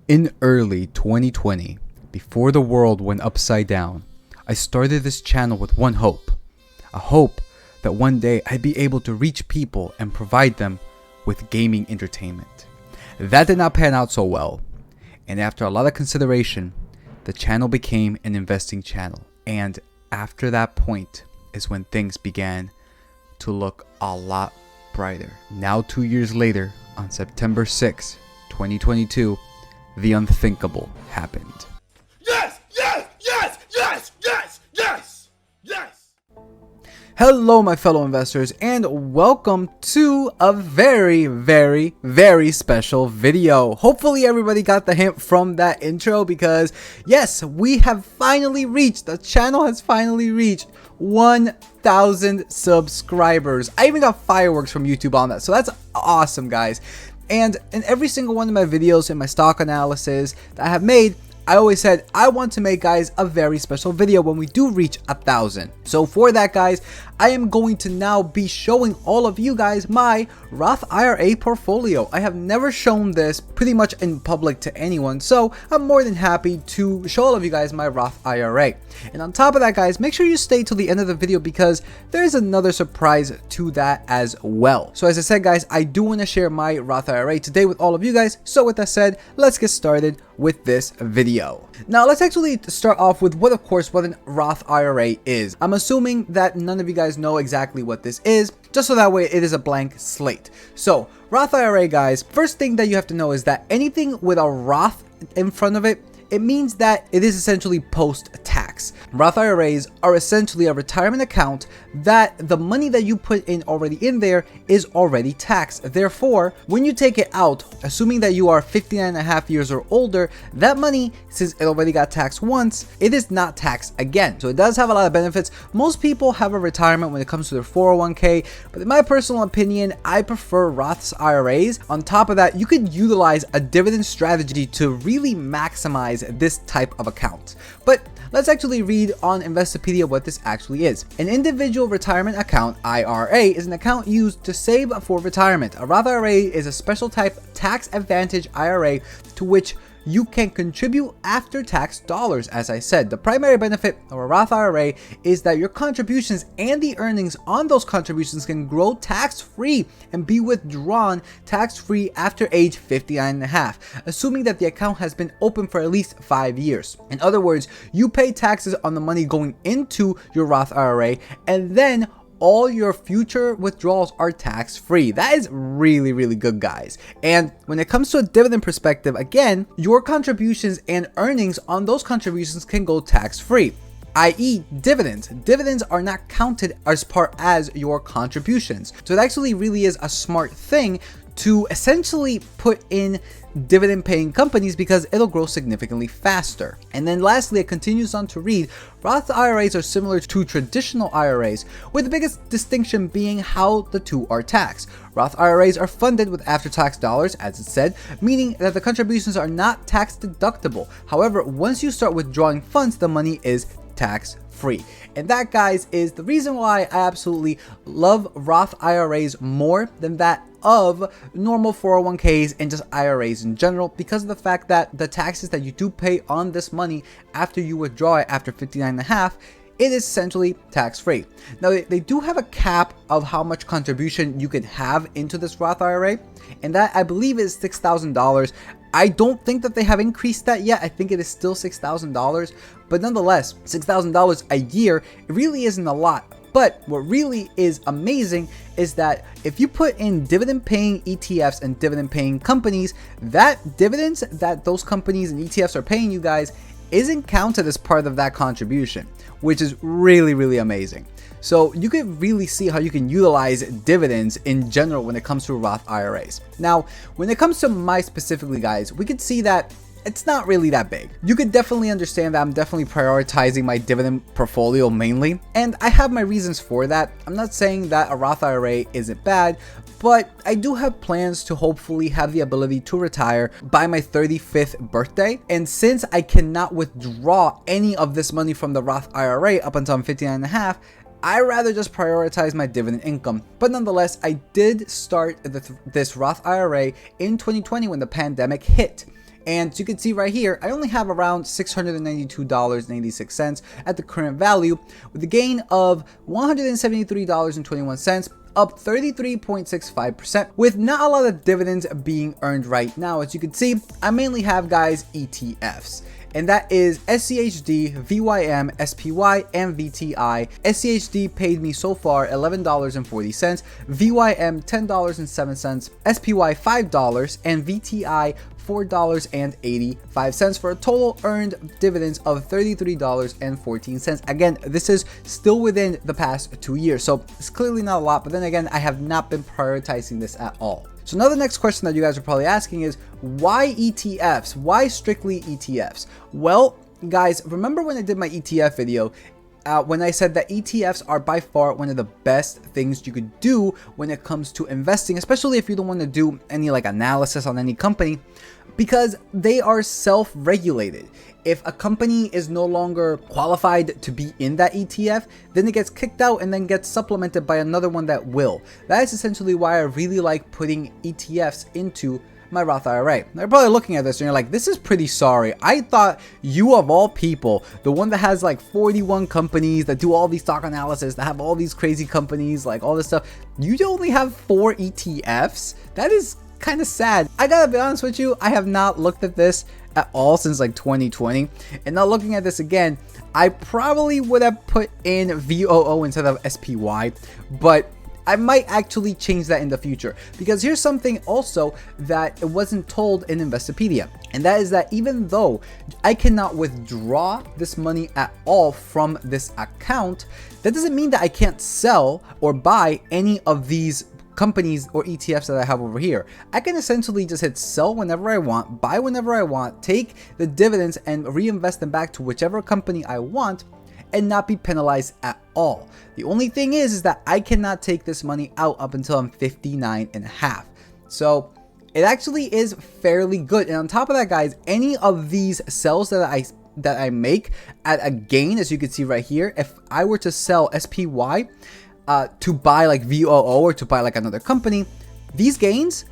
In early 2020, before the world went upside down, I started this channel with one hope. A hope that one day I'd be able to reach people and provide them with gaming entertainment. That did not pan out so well, and after a lot of consideration, the channel became an investing channel. And after that point is when things began to look a lot brighter. Now 2 years later, on September 6, 2022, the unthinkable happened. Yes! Yes! Yes! Yes! Yes! Yes! Yes! Hello, my fellow investors, and welcome to a very special video. Hopefully everybody got the hint from that intro, because yes, we have finally reached, the channel has finally reached 1,000 subscribers. I even got fireworks from YouTube on that, so that's awesome, guys. And in every single one of my videos, in my stock analysis that I have made, I always said I want to make, guys, a very special video when we do reach 1,000. So for that, guys, I am going to now be showing all of you guys my Roth IRA portfolio. I have never shown this pretty much in public to anyone, so I'm more than happy to show all of you guys my Roth IRA. And on top of that, guys, make sure you stay till the end of the video, because there's another surprise to that as well. So as I said, guys, I do want to share my Roth IRA today with all of you guys. So with that said, let's get started with this video. Now let's actually start off with what an Roth IRA is. I'm assuming that none of you guys know exactly what this is, just so that way it is a blank slate. So Roth IRA, guys, first thing that you have to know is that anything with a Roth in front of it, it means that it is essentially post-tax. Roth IRAs are essentially a retirement account that the money that you put in already in there is already taxed. Therefore, when you take it out, assuming that you are 59 and a half years or older, that money, since it already got taxed once, it is not taxed again. So it does have a lot of benefits. Most people have a retirement when it comes to their 401k, but in my personal opinion, I prefer Roth IRAs. On top of that, you could utilize a dividend strategy to really maximize this type of account. But let's actually read on Investopedia what this actually is. An individual retirement account, IRA, is an account used to save for retirement. A Roth IRA is a special type tax advantage IRA to which you can contribute after-tax dollars. As I said, the primary benefit of a Roth IRA is that your contributions and the earnings on those contributions can grow tax-free and be withdrawn tax-free after age 59 and a half, assuming that the account has been open for at least 5 years. In other words, you pay taxes on the money going into your Roth IRA, and then all your future withdrawals are tax-free. That is really good, guys. And when it comes to a dividend perspective, again, your contributions and earnings on those contributions can go tax-free, i.e. dividends. Dividends are not counted as part as your contributions. So it actually really is a smart thing to essentially put in dividend paying companies, because it'll grow significantly faster. And then lastly, it continues on to read, Roth IRAs are similar to traditional IRAs, with the biggest distinction being how the two are taxed. Roth IRAs are funded with after-tax dollars, as it said, meaning that the contributions are not tax deductible. However, once you start withdrawing funds, the money is tax-free. And that, guys, is the reason why I absolutely love Roth IRAs more than that of normal 401ks and just IRAs in general, because of the fact that the taxes that you do pay on this money after you withdraw it after 59 and a half, it is essentially tax-free. Now, they do have a cap of how much contribution you could have into this Roth IRA, and that, I believe, is $6,000. I don't think that they have increased that yet. I think it is still $6,000, but nonetheless, $6,000 a year, it really isn't a lot. But what really is amazing is that if you put in dividend paying ETFs and dividend paying companies, that dividends that those companies and ETFs are paying you guys isn't counted as part of that contribution, which is really amazing. So you can really see how you can utilize dividends in general when it comes to Roth IRAs. Now, when it comes to my specifically, guys, we can see that it's not really that big. You could definitely understand that I'm definitely prioritizing my dividend portfolio mainly, and I have my reasons for that. I'm not saying that a Roth IRA isn't bad, but I do have plans to hopefully have the ability to retire by my 35th birthday. And since I cannot withdraw any of this money from the Roth IRA up until I'm 59 and a half, I rather just prioritize my dividend income. But nonetheless, I did start this Roth IRA in 2020 when the pandemic hit. And as you can see right here, I only have around $692.86 at the current value, with a gain of $173.21, up 33.65%, with not a lot of dividends being earned right now. As you can see, I mainly have, guys, ETFs. And that is SCHD, VYM, SPY, and VTI. SCHD paid me so far $11.40, VYM $10.07, SPY $5, and VTI $4.85 for a total earned dividends of $33.14. Again, this is still within the past 2 years, so it's clearly not a lot, but then again, I have not been prioritizing this at all. So now the next question that you guys are probably asking is, why ETFs? Why strictly ETFs? Well, guys, remember when I did my ETF video, when I said that ETFs are by far one of the best things you could do when it comes to investing, especially if you don't want to do any like analysis on any company, because they are self-regulated. If a company is no longer qualified to be in that ETF, then it gets kicked out and then gets supplemented by another one that will. That is essentially why I really like putting ETFs into my Roth IRA. They're probably looking at this and you're like, this is pretty sorry. I thought you, of all people, the one that has like 41 companies that do all these stock analysis, that have all these crazy companies, like all this stuff, you only have 4 ETFs? That is kind of sad. I gotta be honest with you, I have not looked at this at all since like 2020, and now looking at this again, I probably would have put in VOO instead of SPY, but I might actually change that in the future, because here's something also that it wasn't told in Investopedia, and that is that even though I cannot withdraw this money at all from this account, that doesn't mean that I can't sell or buy any of these companies or ETFs that I have over here. I can essentially just hit sell whenever I want, buy whenever I want, take the dividends and reinvest them back to whichever company I want, and not be penalized at all. The only thing is that I cannot take this money out up until I'm 59 and a half. So it actually is fairly good. And on top of that, guys, any of these sells that I make at a gain, as you can see right here, if I were to sell SPY to buy like VOO or to buy like another company, these gains,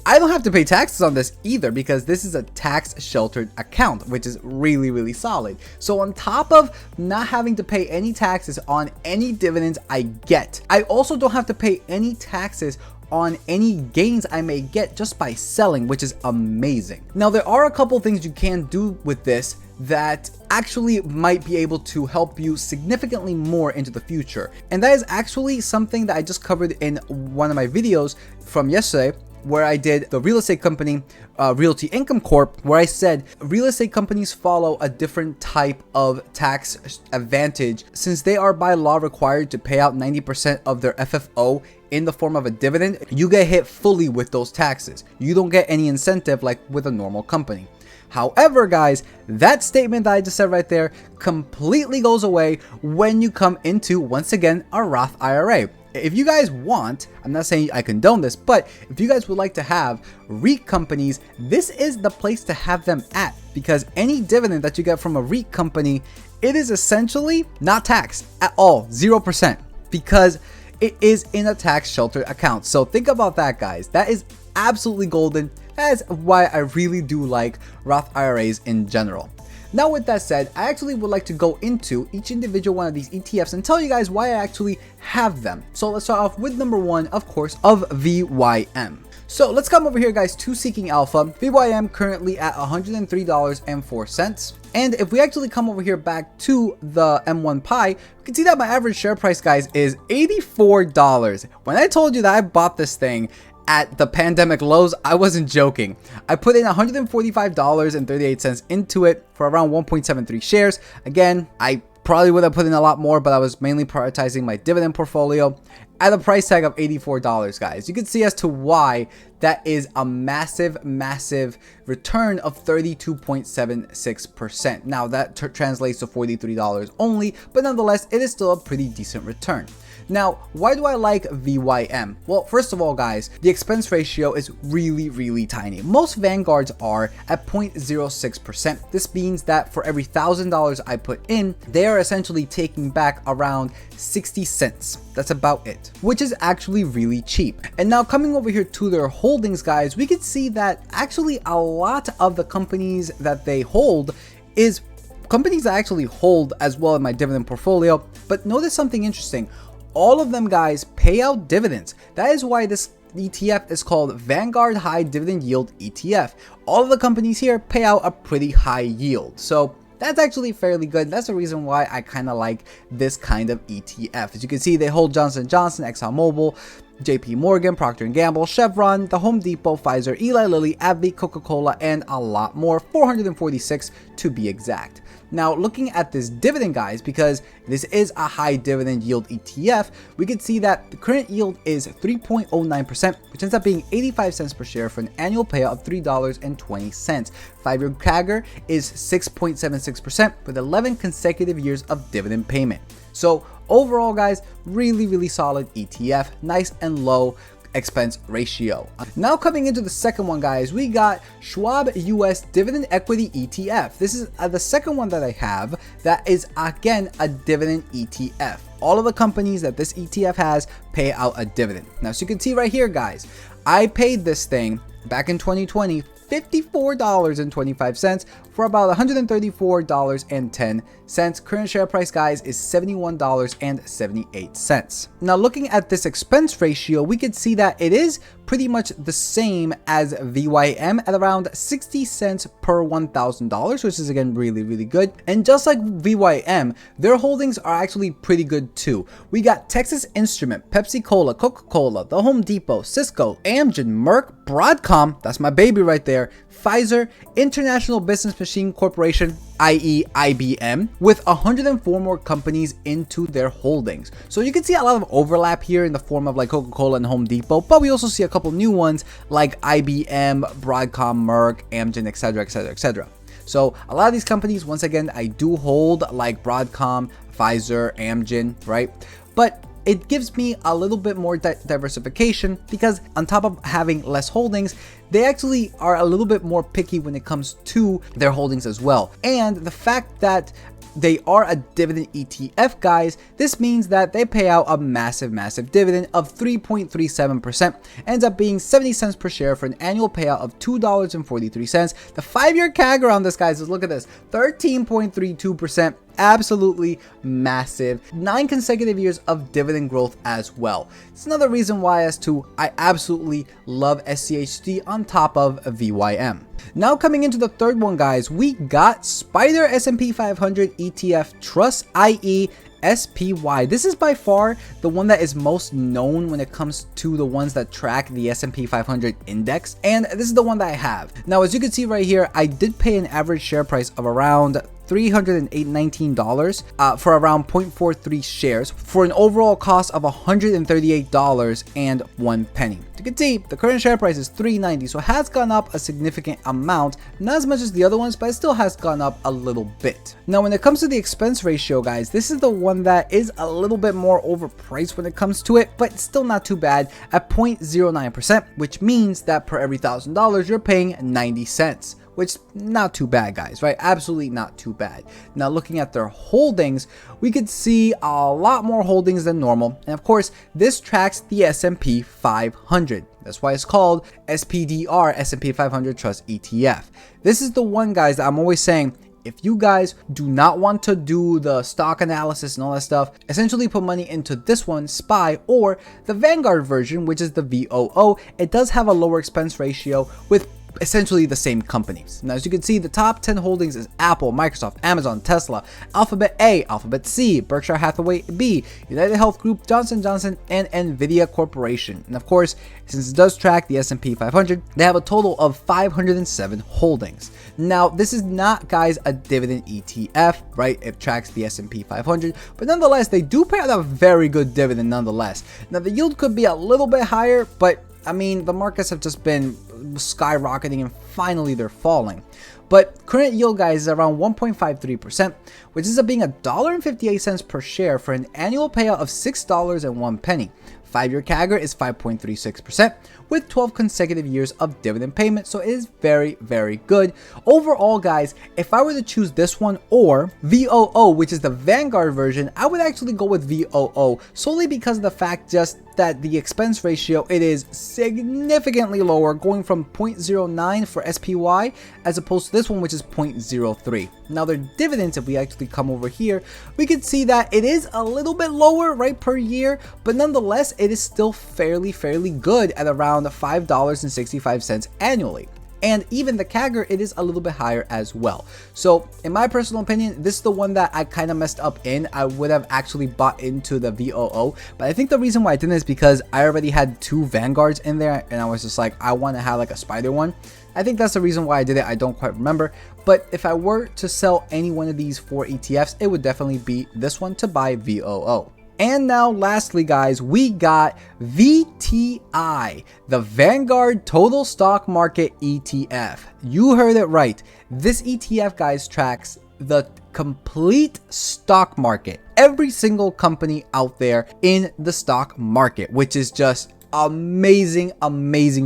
I don't have to pay taxes on this either, because this is a tax sheltered account, which is really, really solid. So on top of not having to pay any taxes on any dividends I get, I also don't have to pay any taxes on any gains I may get just by selling, which is amazing. Now, there are a couple things you can do with this that actually might be able to help you significantly more into the future. And that is actually something that I just covered in one of my videos from yesterday, where I did the real estate company, Realty Income Corp, where I said real estate companies follow a different type of tax advantage, since they are by law required to pay out 90% of their FFO in the form of a dividend. You get hit fully with those taxes. You don't get any incentive like with a normal company. However, guys, that statement that I just said right there completely goes away when you come into, once again, a Roth IRA. If you guys want, I'm not saying I condone this, but if you guys would like to have REIT companies, this is the place to have them at, because any dividend that you get from a REIT company, it is essentially not taxed at all, 0%, because it is in a tax sheltered account. So think about that, guys. That is absolutely golden. That is why I really do like Roth IRAs in general. Now, with that said, I actually would like to go into each individual one of these ETFs and tell you guys why I actually have them. So let's start off with number one, of course, of VYM. So let's come over here, guys, to Seeking Alpha. VYM currently at $103.04. And if we actually come over here back to the M1 Pi, we can see that my average share price, guys, is $84. When I told you that I bought this thing at the pandemic lows, I wasn't joking. I put in $145.38 into it for around 1.73 shares. Again, I probably would have put in a lot more, but I was mainly prioritizing my dividend portfolio at a price tag of $84, guys. You can see as to why that is a massive, massive return of 32.76%. Now that translates to $43 only, but nonetheless, it is still a pretty decent return. Now, why do I like VYM? Well, first of all, guys, the expense ratio is really tiny. Most Vanguards are at 0.06%. This means that for every $1,000 I put in, they are essentially taking back around 60 cents. That's about it, which is actually really cheap. And now coming over here to their holdings, guys, we can see that actually a lot of the companies that they hold is companies I actually hold as well in my dividend portfolio. But notice something interesting. All of them, guys, pay out dividends. That is why this ETF is called Vanguard High Dividend Yield ETF. All of the companies here pay out a pretty high yield. So that's actually fairly good. That's the reason why I kind of like this kind of ETF. As you can see, they hold Johnson & Johnson, ExxonMobil, JP Morgan, Procter & Gamble, Chevron, the Home Depot, Pfizer, Eli Lilly, AbbVie, Coca-Cola, and a lot more, 446 to be exact. Now, looking at this dividend, guys, because this is a high dividend yield ETF, we can see that the current yield is 3.09%, which ends up being 85 cents per share for an annual payout of $3.20. 5-year CAGR is 6.76% with 11 consecutive years of dividend payment. So overall, guys, really solid ETF, nice and low expense ratio. Now coming into the second one, guys, we got Schwab US Dividend Equity ETF. This is the second one that I have that is again a dividend ETF. All of the companies that this ETF has pay out a dividend. Now, so you can see right here, guys, I paid this thing back in 2020 $54.25 for about $134.10. Current share price, guys, is $71.78. Now, looking at this expense ratio, we can see that it is pretty much the same as VYM at around 60 cents per $1,000, which is again really good. And just like VYM, their holdings are actually pretty good too. We got Texas Instrument, Pepsi Cola, Coca-Cola, the Home Depot, Cisco, Amgen, Merck, Broadcom, that's my baby right there, Pfizer, International Business Machine Corporation, i.e. IBM, with 104 more companies into their holdings. So you can see a lot of overlap here in the form of like Coca-Cola and Home Depot, but we also see a couple new ones like IBM, Broadcom, Merck, Amgen, etc. So a lot of these companies, once again, I do hold, like Broadcom, Pfizer, Amgen, right? But it gives me a little bit more diversification because on top of having less holdings, they actually are a little bit more picky when it comes to their holdings as well. And the fact that they are a dividend ETF, guys, this means that they pay out a massive dividend of 3.37%, ends up being 70 cents per share for an annual payout of $2.43. The 5-year CAGR on this, guys, is, look at this, 13.32%. Absolutely massive. 9 consecutive years of dividend growth as well. It's another reason why as to I absolutely love SCHD on top of VYM. Now coming into the third one, guys, we got Spider S&P 500 ETF Trust, i.e. SPY. This is by far the one that is most known when it comes to the ones that track the S&P 500 index, and this is the one that I have. Now, as you can see right here, I did pay an average share price of around $319 for around 0.43 shares for an overall cost of $138.01. You can see the current share price is $390, so it has gone up a significant amount, not as much as the other ones, but it still has gone up a little bit. Now, when it comes to the expense ratio, guys, this is the one that is a little bit more overpriced when it comes to it, but still not too bad at 0.09%, which means that per every $1,000 you're paying 90 cents. Which not too bad, guys, right? Absolutely not too bad. Now, looking at their holdings, we could see a lot more holdings than normal. And of course, this tracks the S&P 500. That's why it's called SPDR, S&P 500 Trust ETF. This is the one, guys, that I'm always saying, if you guys do not want to do the stock analysis and all that stuff, essentially put money into this one, SPY, or the Vanguard version, which is the VOO. It does have a lower expense ratio with essentially the same companies. Now, as you can see, the top 10 holdings is Apple, Microsoft, Amazon, Tesla, Alphabet A, Alphabet C, Berkshire Hathaway B, United Health Group, Johnson & Johnson, and Nvidia Corporation. And of course, since it does track the S&P 500, they have a total of 507 holdings. Now, this is not, guys, a dividend ETF, right? It tracks the S&P 500, but nonetheless, they do pay out a very good dividend nonetheless. Now, the yield could be a little bit higher, but I mean, the markets have just been skyrocketing and finally they're falling. But current yield, guys, is around 1.53%, which ends up being $1.58 per share for an annual payout of $6.01. 5-year CAGR is 5.36% with 12 consecutive years of dividend payment, so it is very, very good. Overall, guys, if I were to choose this one or VOO, which is the Vanguard version, I would actually go with VOO solely because of the fact just that the expense ratio, it is significantly lower, going from 0.09 for SPY as opposed to this one, which is 0.03. Now their dividends, if we actually come over here, we can see that it is a little bit lower, right, per year, but nonetheless it is still fairly good at around $5.65 annually. And even the CAGR, it is a little bit higher as well. So in my personal opinion, this is the one that I kind of messed up in. I would have actually bought into the VOO, but I think the reason why I didn't is because I already had 2 Vanguards in there and I was just like, I want to have like a spider one. I think that's the reason why I did it. I don't quite remember, but if I were to sell any one of these 4 ETFs, it would definitely be this one to buy VOO. And now lastly, guys, we got VTI, the Vanguard Total Stock Market ETF. You heard it right. This ETF, guys, tracks the complete stock market, every single company out there in the stock market, which is just amazing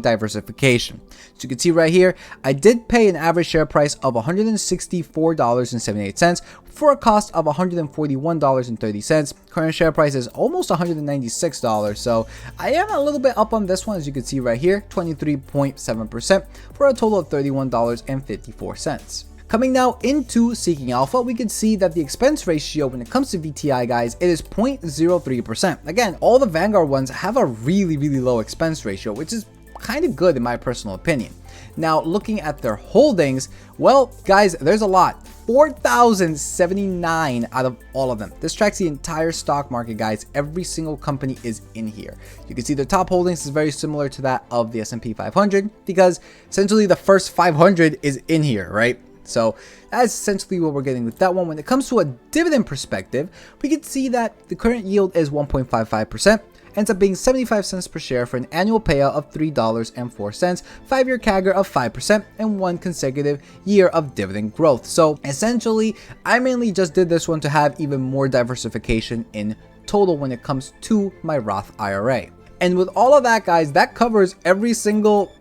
diversification. So you can see right here, I did pay an average share price of $164.78 for a cost of $141.30. Current share price is almost $196, so I am a little bit up on this one, as you can see right here, 23.7% for a total of $31.54. Coming now into Seeking Alpha, we can see that the expense ratio when it comes to VTI, guys, it is 0.03%. Again, all the Vanguard ones have a really low expense ratio, which is kind of good in my personal opinion. Now, looking at their holdings, well, guys, there's a lot. 4,079 out of all of them. This tracks the entire stock market, guys. Every single company is in here. You can see their top holdings is very similar to that of the S&P 500 because essentially the first 500 is in here, right? So that's essentially what we're getting with that one. When it comes to a dividend perspective, we can see that the current yield is 1.55%, ends up being 75 cents per share for an annual payout of $3.04, 5-year CAGR of 5%, and 1 consecutive year of dividend growth. So essentially, I mainly just did this one to have even more diversification in total when it comes to my Roth IRA. And with all of that, guys, that covers every single,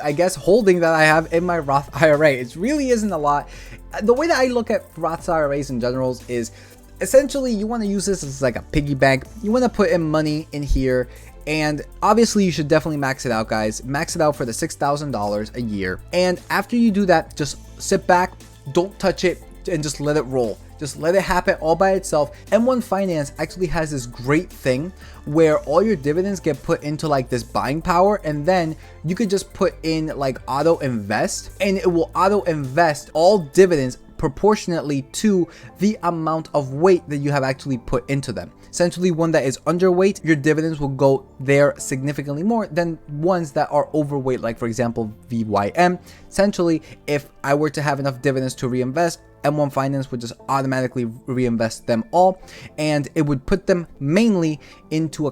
I guess, holding that I have in my Roth IRA. It really isn't a lot. The way that I look at Roth IRAs in general is essentially you want to use this as like a piggy bank. You want to put in money in here, and obviously you should definitely max it out, guys. Max it out for the $6,000 a year. And after you do that, just sit back, don't touch it, and just let it roll. Just let it happen all by itself. M1 Finance actually has this great thing where all your dividends get put into like this buying power, and then you could just put in like auto invest, and it will auto invest all dividends proportionately to the amount of weight that you have actually put into them. Essentially, one that is underweight, your dividends will go there significantly more than ones that are overweight, like for example VYM. Essentially, if I were to have enough dividends to reinvest, M1 Finance would just automatically reinvest them all, and it would put them mainly into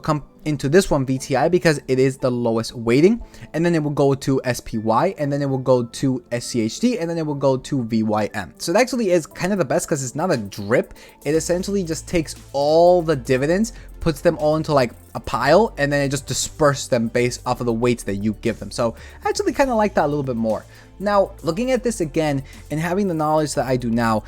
this one, VTI, because it is the lowest weighting, and then it will go to SPY, and then it will go to SCHD, and then it will go to VYM. So it actually is kind of the best because it's not a drip. It essentially just takes all the dividends, puts them all into like a pile, and then it just disperses them based off of the weights that you give them. So I actually kind of like that a little bit more. Now, looking at this again and having the knowledge that I do now,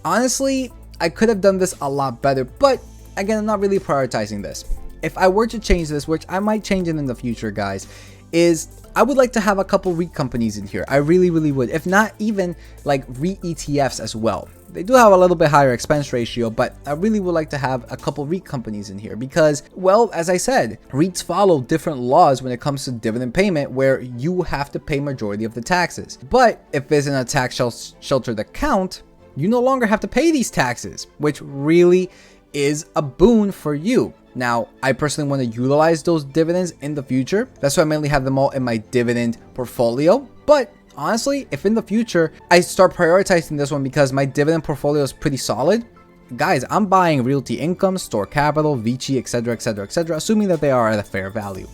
honestly, I could have done this a lot better, but again, I'm not really prioritizing this. If I were to change this, which I might change it in the future, guys, is I would like to have a couple REIT companies in here. I really would. If not even like REIT ETFs as well. They do have a little bit higher expense ratio, but I really would like to have a couple REIT companies in here because, well, as I said, REITs follow different laws when it comes to dividend payment where you have to pay majority of the taxes. But if it's in a tax sheltered account, you no longer have to pay these taxes, which really is a boon for you. Now, I personally want to utilize those dividends in the future. That's why I mainly have them all in my dividend portfolio. But honestly, if in the future I start prioritizing this one because my dividend portfolio is pretty solid, guys, I'm buying Realty Income, Store Capital, Vici, etc., assuming that they are at a fair value.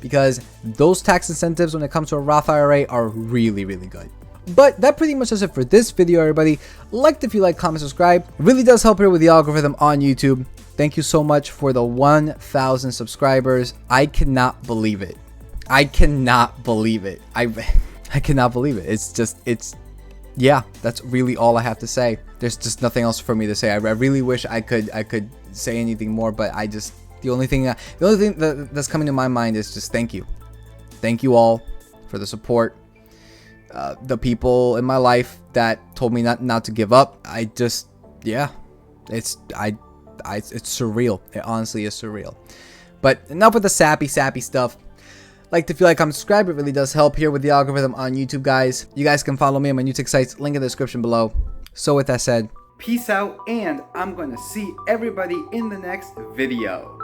because those tax incentives when it comes to a Roth IRA are really, really good. But that pretty much does it for this video, everybody. Like if you like, comment, subscribe. It really does help here with the algorithm on YouTube. Thank you so much for the 1,000 subscribers. I cannot believe it. I cannot believe it. I cannot believe it. Yeah, that's really all I have to say. There's just nothing else for me to say. I really wish I could say anything more, but the only thing that's coming to my mind is just thank you. Thank you all for the support. The people in my life that told me not to give up. Yeah, it's surreal. It honestly is surreal. But enough with the sappy stuff. Like if you like, comment, subscribe. It really does help here with the algorithm on YouTube, guys. You guys can follow me on my new tech sites, link in the description below. So with that said, peace out, and I'm gonna see everybody in the next video.